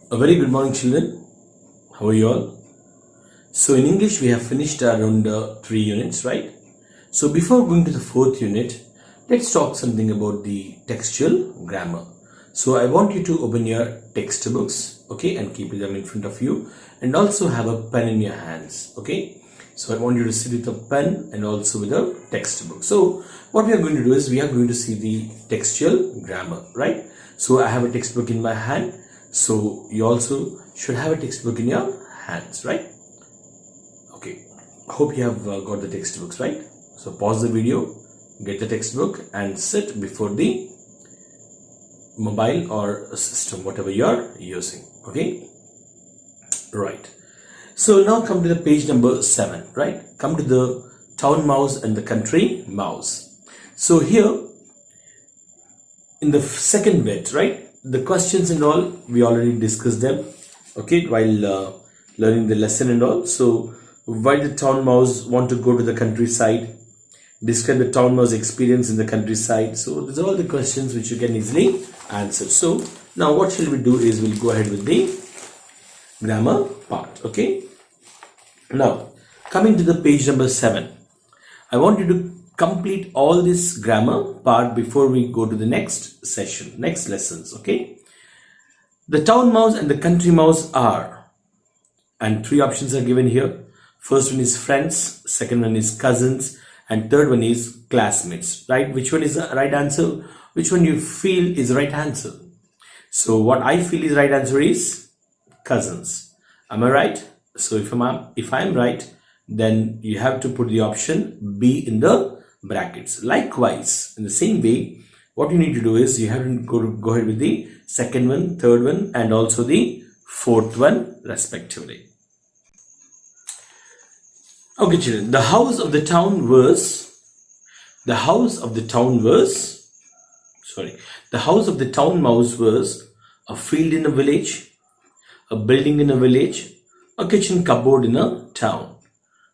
A very good morning, children. How are you all? So in English, we have finished around 3 units, right? So before going to the 4th unit, let's talk something about the textual grammar. So I want you to open your textbooks, okay, and keep them in front of you, and also have a pen in your hands, okay? So I want you to sit with a pen and also with a textbook. So what we are going to do is we are going to see the textual grammar, right? So I have a textbook in my hand. So you also should have a textbook in your hands, right? Okay, hope you have got the textbooks, right? So pause the video, get the textbook and sit before the mobile or system, whatever you are using, okay? Right. So now come to the page number 7, right? Come to the town mouse and the country mouse. So here in the second bit, right? The questions and all, we already discussed them, okay, while learning the lesson and all. So why the town mouse want to go to the countryside? Describe the town mouse experience in the countryside. So these are all the questions which you can easily answer. So now what shall we do is we'll go ahead with the grammar part, okay? Now coming to the page number 7, I want you to complete all this grammar part before we go to the next session, next lessons, okay? The town mouse and the country mouse are, and 3 options are given here. First one is friends, second one is cousins, and third one is classmates, right? Which one is the right answer? Which one you feel is the right answer? So what I feel is right answer is cousins. Am I right? So if I'm right, then you have to put the option B in the brackets. Likewise, in the same way, what you need to do is you have to go ahead with the second one, third one, and also the fourth one respectively. Okay, children, the house of the town mouse was a field in a village, a building in a village, a kitchen cupboard in a town.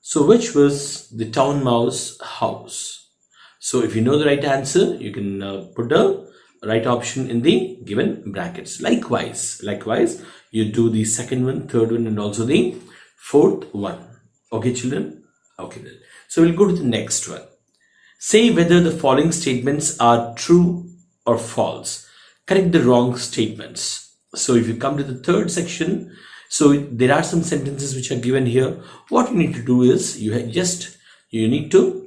So which was the town mouse house? So if you know the right answer, you can put the right option in the given brackets. Likewise, you do the second one, third one, and also the fourth one. Okay, children? Okay then. So we'll go to the next one. Say whether the following statements are true or false. Correct the wrong statements. So if you come to the third section, so there are some sentences which are given here. What you need to do is you need to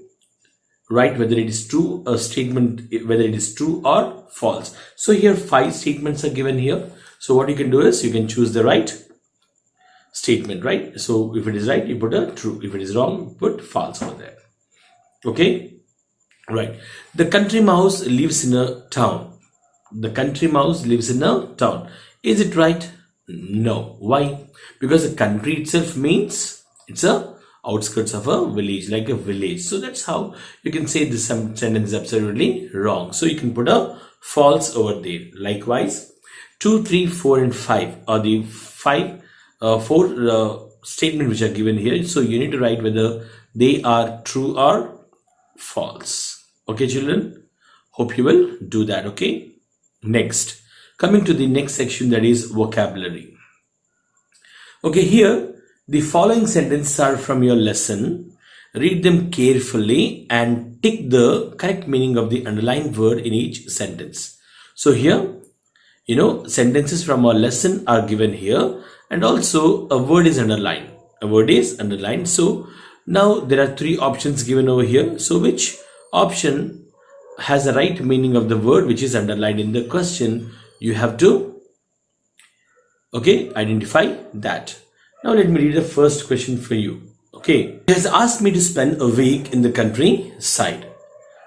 write whether it is true, a statement, whether it is true or false. So here 5 statements are given here. So what you can do is you can choose the right statement, right? So if it is right, you put a true. If it is wrong, you put false over there. Okay, right. The country mouse lives in a town. The country mouse lives in a town. Is it right? No. Why? Because the country itself means it's a outskirts of a village, like a village. So that's how you can say this sentence is absolutely wrong. So you can put a false over there. Likewise, 2, 3, 4, and 5 are the 4 statements which are given here. So you need to write whether they are true or false. Okay, children? Hope you will do that. Okay. Next, coming to the next section, that is vocabulary. Okay, here the following sentences are from your lesson. Read them carefully and tick the correct meaning of the underlined word in each sentence. So here, sentences from our lesson are given here, and also a word is underlined. So now there are 3 options given over here. So which option has the right meaning of the word which is underlined in the question? You have to identify that. Now let me read the first question for you. Okay, he has asked me to spend a week in the countryside.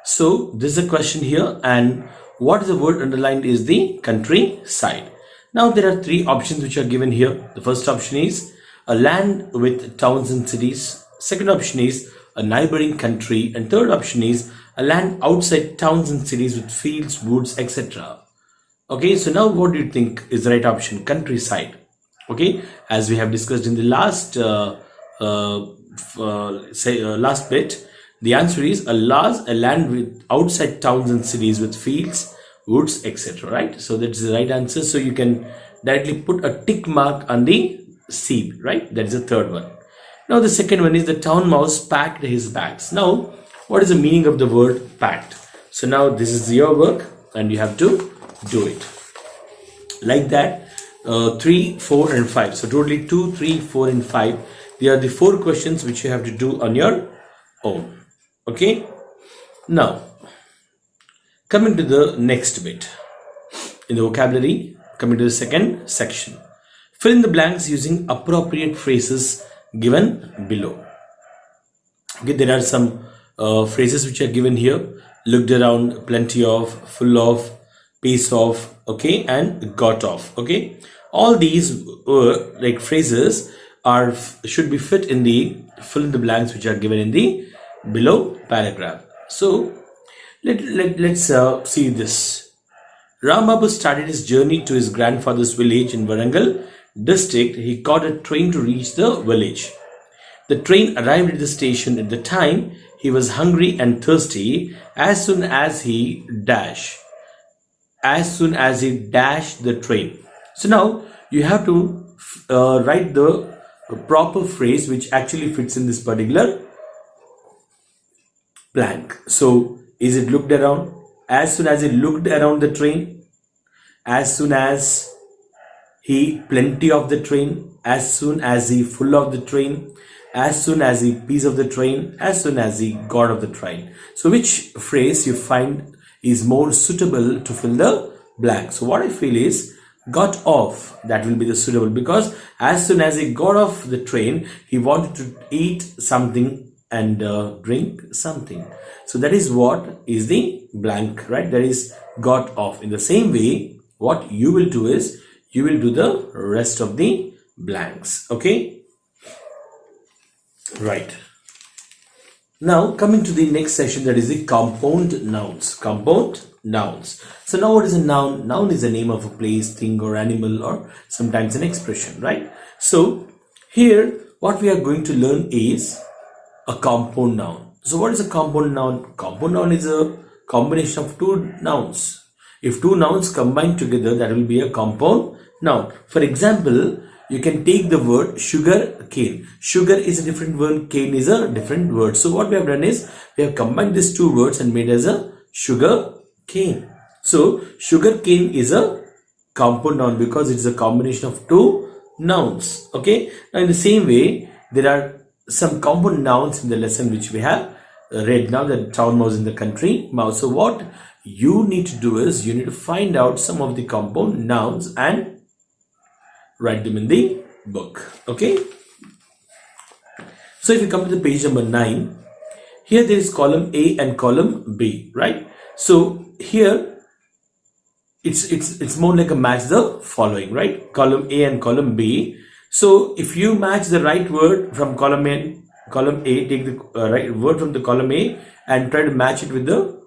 So this is a question here, and what is the word underlined is the countryside. Now there are 3 options which are given here. The first option is a land with towns and cities. Second option is a neighboring country, and third option is a land outside towns and cities with fields, woods, etc. Okay, so now what do you think is the right option? Countryside. Okay, as we have discussed in the last bit, the answer is a land with outside towns and cities with fields, woods, etc. Right? So that's the right answer. So you can directly put a tick mark on the C, right? That is the third one. Now the second one is the town mouse packed his bags. Now, what is the meaning of the word packed? So now this is your work and you have to do it. Like that, 3, 4 and 5. So totally 2, 3, 4 and 5. They are the 4 questions which you have to do on your own. Okay. Now, coming to the next bit in the vocabulary, coming to the second section. Fill in the blanks using appropriate phrases given below. Okay, there are some phrases which are given here. Looked around, plenty of, full of, piece of, okay, and got off. Okay, all these like phrases are should be fit in the fill in the blanks which are given in the below paragraph. So let's see this. Rambabu started his journey to his grandfather's village in Warangal district. He caught a train to reach the village. The train arrived at the station at the time he was hungry and thirsty. As soon as he dashed the train. So now you have to write the proper phrase which actually fits in this particular blank. So is it looked around? As soon as he looked around the train, as soon as he plenty of the train, as soon as he full of the train, as soon as he piece of the train, as soon as he got of the train. So which phrase you find is more suitable to fill the blank? So what I feel is got off, that will be the suitable, because as soon as he got off the train, he wanted to eat something and drink something. So that is what is the blank, right? That is got off. In the same way, what you will do is you will do the rest of the blanks. Okay, right. Now coming to the next section, that is the compound nouns. Compound nouns. So now what is a noun? Noun is the name of a place, thing or animal, or sometimes an expression, right? So here what we are going to learn is a compound noun. So what is a compound noun? Compound noun is a combination of two nouns. If two nouns combine together, that will be a compound noun. For example, you can take the word sugar cane. Sugar is a different word, cane is a different word. So what we have done is we have combined these two words and made as a sugar cane. So sugar cane is a compound noun because it is a combination of two nouns. Okay. Now in the same way, there are some compound nouns in the lesson which we have read now, the town mouse in the country mouse. So what you need to do is you need to find out some of the compound nouns and write them in the book. Okay. So if you come to the page number 9, here there is column A and column B, right? So here it's more like a match the following, right? Column A and column B. So if you match the right word from column A, take the right word from the column A and try to match it with the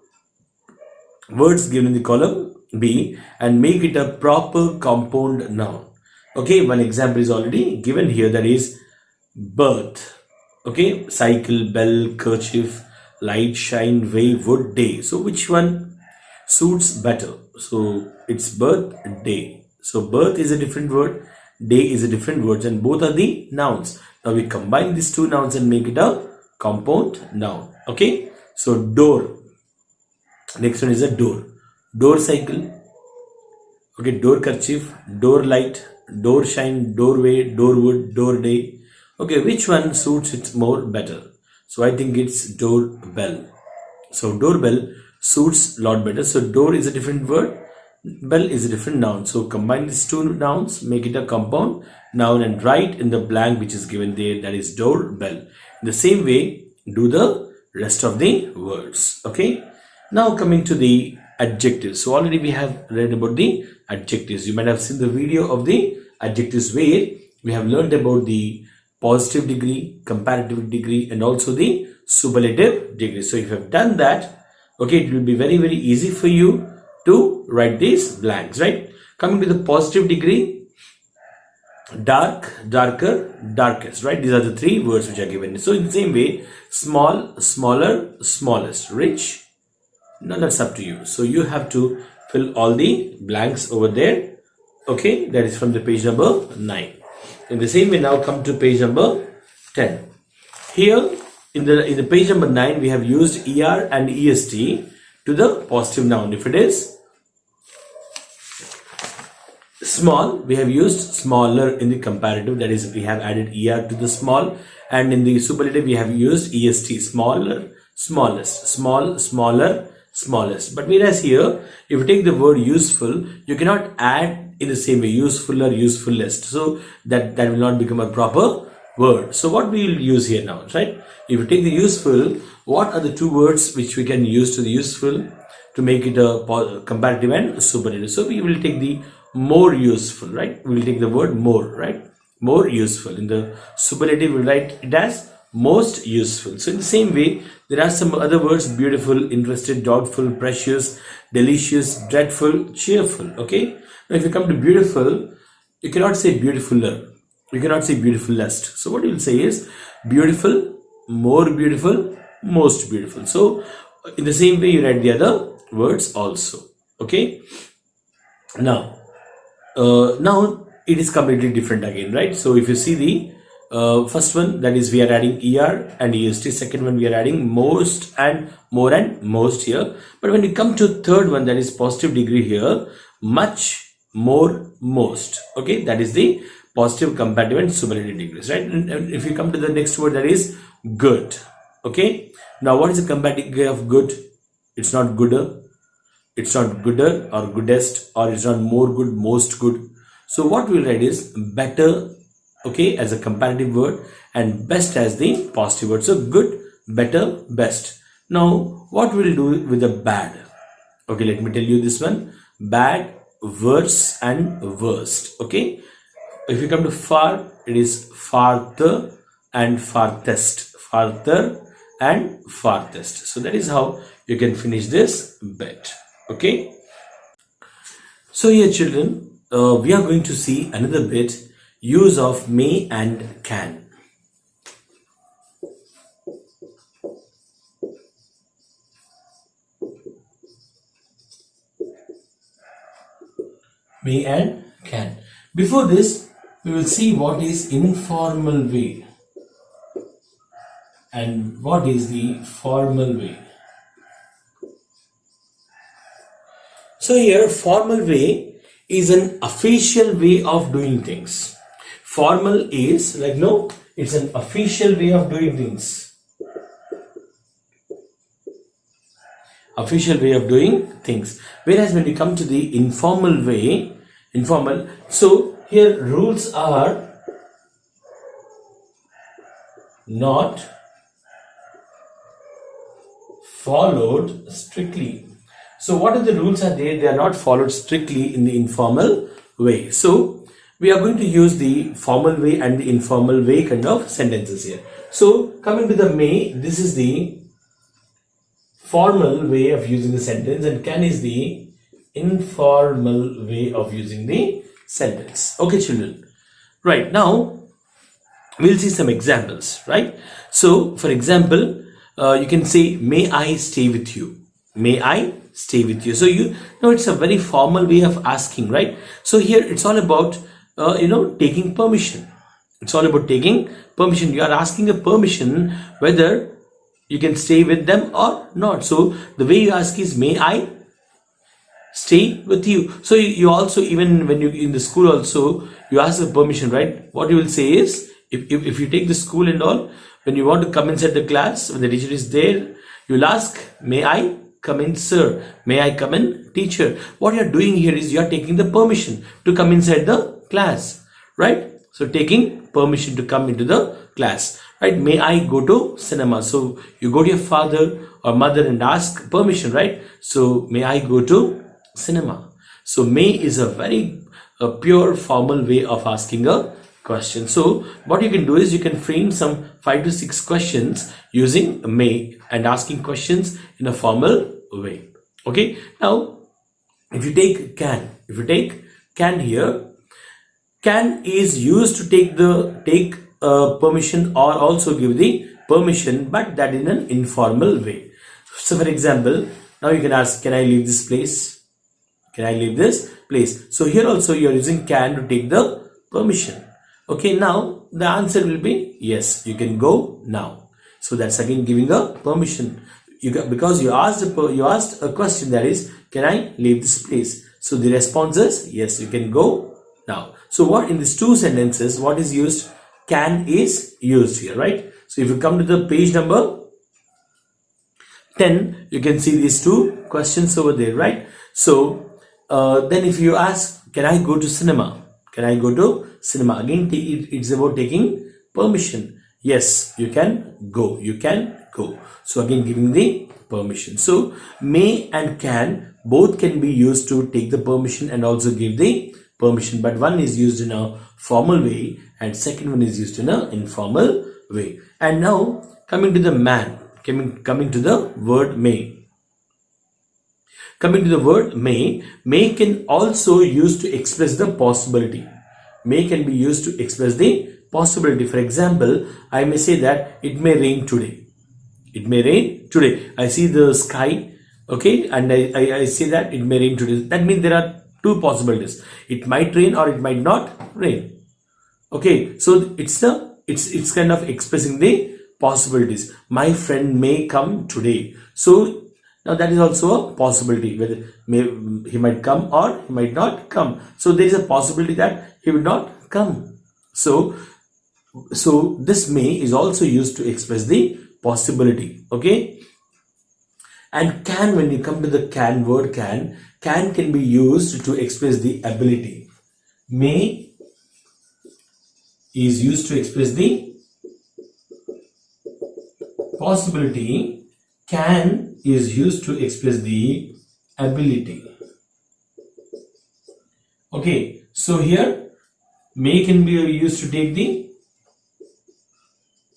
words given in the column B and make it a proper compound noun. Okay, one example is already given here, that is birth. Okay, cycle, bell, kerchief, light, shine, way, wood, day. So which one suits better? So it's birthday. So birth is a different word, day is a different word, and both are the nouns. Now we combine these two nouns and make it a compound noun. Okay, so door. Next one is a door. Door cycle. Okay, door kerchief, door light, door shine, doorway, door wood, door day. Okay, which one suits it more better? So I think it's doorbell. So doorbell suits a lot better. So door is a different word, bell is a different noun. So combine these two nouns, make it a compound noun and write in the blank which is given there, that is doorbell. In the same way, do the rest of the words. Okay. Now coming to the adjectives. So already we have read about the adjectives. You might have seen the video of the adjectives where we have learned about the positive degree, comparative degree, and also the superlative degree. So if you have done that, okay, it will be very, very easy for you to write these blanks, right? Coming to the positive degree, dark, darker, darkest, right? These are the three words which are given. So in the same way, small, smaller, smallest, rich. Now that's up to you. So you have to fill all the blanks over there. Okay, that is from the page number 9. In the same way, now come to page number 10. Here in the page number 9, we have used er and est to the positive noun. If it is small, we have used smaller in the comparative, that is we have added er to the small, and in the superlative we have used est, smaller, smallest, small, smaller, smallest. But whereas here, if you take the word useful, you cannot add in the same way useful or usefulest, so that will not become a proper word. So what we will use here now, right? If you take the useful, what are the two words which we can use to the useful to make it a comparative and superlative? So we will take the more useful, right? We will take the word more, right? More useful. In the superlative, we'll write it as most useful. So in the same way, there are some other words: beautiful, interested, doubtful, precious, delicious, dreadful, cheerful. Okay. Now if you come to beautiful, you cannot say beautifuler. You cannot say beautifulest. So what you will say is beautiful, more beautiful, most beautiful. So in the same way, you write the other words also. Okay. Now it is completely different again, right? So if you see the first one, that is we are adding er and est. Second one, we are adding most and more and most here. But when you come to third one, that is positive degree here, much, more, most. Okay, that is the positive, comparative and superlative degrees, right? And if you come to the next word, that is good. Okay, now what is the comparative degree of good? It's not gooder, it's not gooder or goodest, or it's not more good, most good. So what we'll write is better, okay, as a comparative word, and best as the positive word. So good, better, best. Now what we'll do with the bad? Okay, let me tell you this one: bad, worse and worst. Okay, if you come to far, it is farther and farthest, farther and farthest. So that is how you can finish this bit. Okay, so here children, we are going to see another bit, use of may and can. May and can. Before this, we will see what is informal way and what is the formal way. So here, formal way is an official way of doing things. Formal is like, no, it's an official way of doing things. Official way of doing things. Whereas when you come to the informal way, informal, so here rules are not followed strictly. So what are the rules are there? They are not followed strictly in the informal way. So we are going to use the formal way and the informal way kind of sentences here. So coming to the may, this is the formal way of using the sentence, and can is the informal way of using the sentence. Okay children, right, now we'll see some examples, right? So for example, you can say, may I stay with you? May I stay with you? So you know, it's a very formal way of asking, right? So here it's all about taking permission. It's all about taking permission. You are asking a permission whether you can stay with them or not. So the way you ask is, may I stay with you? So you also, even when you in the school also, you ask the permission, right? What you will say is, if you take the school and all, when you want to come inside the class, when the teacher is there, you will ask, may I come in, sir? May I come in, teacher? What you are doing here is you are taking the permission to come inside the class, right? So taking permission to come into the class, right? May I go to cinema? So you go to your father or mother and ask permission, right? So may I go to cinema? So may is a very pure formal way of asking a question. So what you can do is you can frame some 5 to 6 questions using may and asking questions in a formal way. Okay, now if you take can here, can is used to take permission or also give the permission, but that in an informal way. So for example, now you can ask, can I leave this place? Can I leave this place? So here also you are using can to take the permission. Okay, now the answer will be yes, you can go now. So that's again giving a permission. Because you asked a question, that is, can I leave this place? So the response is yes, you can go now. So what in these two sentences, what is used? Can is used here, right? So if you come to the page number 10, you can see these two questions over there, right? So then if you ask, can I go to cinema? Can I go to cinema? Again, it's about taking permission. Yes, you can go. You can go. So again, giving the permission. So may and can both can be used to take the permission and also give the permission. But one is used in a formal way and second one is used in an informal way. And now coming to the man. Coming to the word may. Coming to the word may can also used to express the possibility. May can be used to express the possibility. For example, I may say that it may rain today. It may rain today. I see the sky, okay, and I say that it may rain today. That means there are two possibilities. It might rain or it might not rain. Okay, so it's kind of expressing the possibilities. My friend may come today. So now that is also a possibility, whether he might come or he might not come. So there is a possibility that he will not come. So this may is also used to express the possibility. Okay, and can, when you come to the can word, can can be used to express the ability. May is used to express the possibility. Can is used to express the ability. Okay, so here may can be used to take the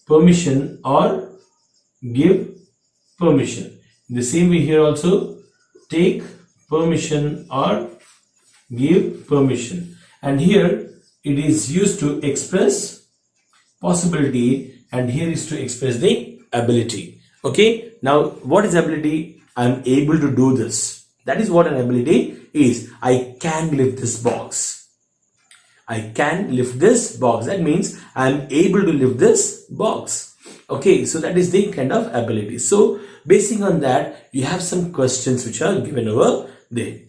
permission or give permission. In the same way here also, take permission or give permission. And here it is used to express possibility and here is to express the ability. Okay, now what is ability? I am able to do this. That is what an ability is. I can lift this box. I can lift this box. That means I am able to lift this box. Okay, so that is the kind of ability. So basing on that, you have some questions which are given over there.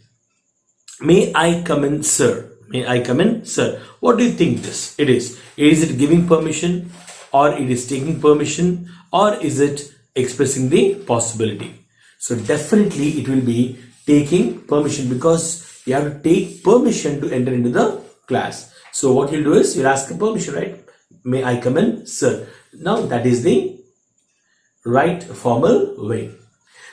May I come in, sir? May I come in, sir? What do you think this it is? Is it giving permission or it is taking permission or is it expressing the possibility? So definitely it will be taking permission because you have to take permission to enter into the class. So what you'll do is you'll ask a permission, right? May I come in, sir? Now that is the right formal way.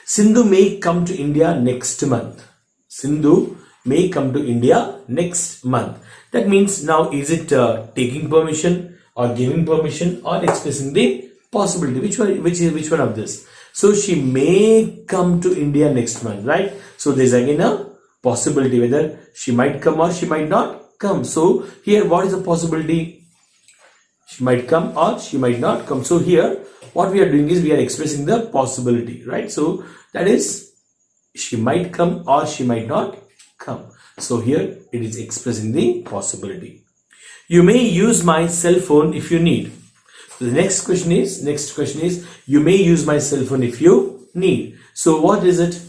Sindhu may come to India next month. Sindhu may come to India next month. That means now is it taking permission or giving permission or expressing the possibility? Which one of this? So she may come to India next month, right? So there's again a possibility whether she might come or she might not come. So here what is the possibility? She might come or she might not come. So here what we are doing is we are expressing the possibility, right? So that is she might come or she might not come. So here it is expressing the possibility. You may use my cell phone if you need. So the next question is you may use my cell phone if you need. So what is it?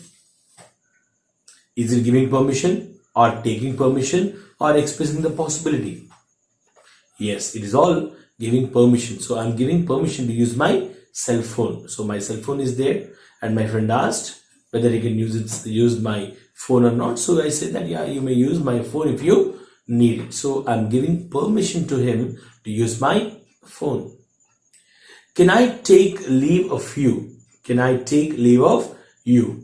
Is it giving permission or taking permission or expressing the possibility? Yes, it is all giving permission. So I'm giving permission to use my cell phone. So my cell phone is there and my friend asked whether he can use my phone or not. So I said that yeah, you may use my phone if you need it. So I'm giving permission to him to use my phone. Can I take leave of you? Can I take leave of you?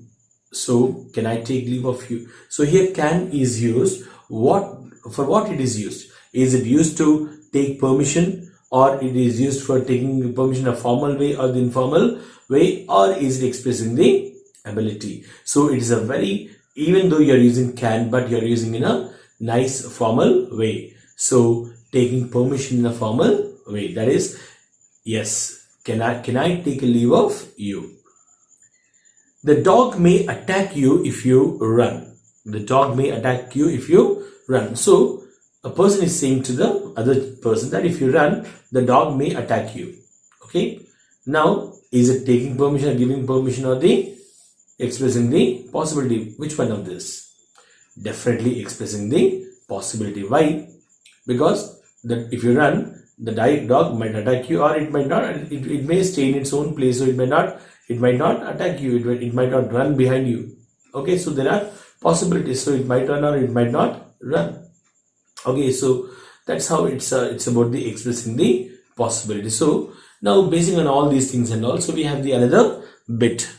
So can I take leave of you? So here can is used. For what it is used? Is it used to take permission or it is used for taking permission in a formal way or the informal way, or is it expressing the ability? So it is a very, even though you are using can, but you are using in a nice formal way. So taking permission in a formal way, that is yes. Can I take a leave of you? The dog may attack you if you run. The dog may attack you if you run. So a person is saying to the other person that if you run, the dog may attack you. Okay. Now, is it taking permission or giving permission, or the expressing the possibility? Which one of this? Definitely expressing the possibility. Why? Because if you run, the dog might attack you, or it might not. It may stay in its own place, so it might not attack you. It might not run behind you. Okay, so there are possibilities. So it might run or it might not run. Okay, so that's how it's about the expressing the possibility. So now, basing on all these things and also we have the another bit.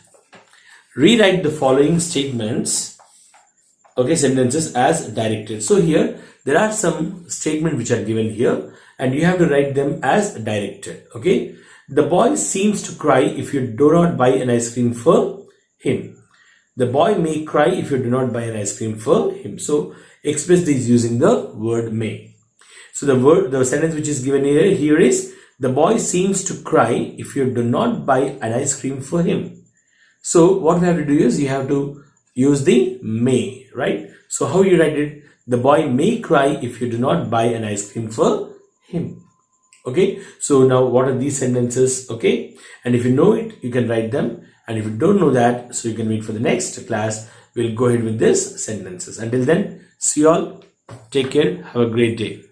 Rewrite the following statements, okay, sentences as directed. So here there are some statements which are given here, and you have to write them as directed. Okay, the boy seems to cry if you do not buy an ice cream for him. The boy may cry if you do not buy an ice cream for him. So express this using the word may. So the sentence which is given here is, the boy seems to cry if you do not buy an ice cream for him. So what we have to do is, you have to use the may, right? So how you write it? The boy may cry if you do not buy an ice cream for him. Okay, so now what are these sentences? Okay, and if you know it, you can write them, and if you don't know that, so you can wait for the next class. We'll go ahead with this sentences. Until then, see you all, take care, have a great day.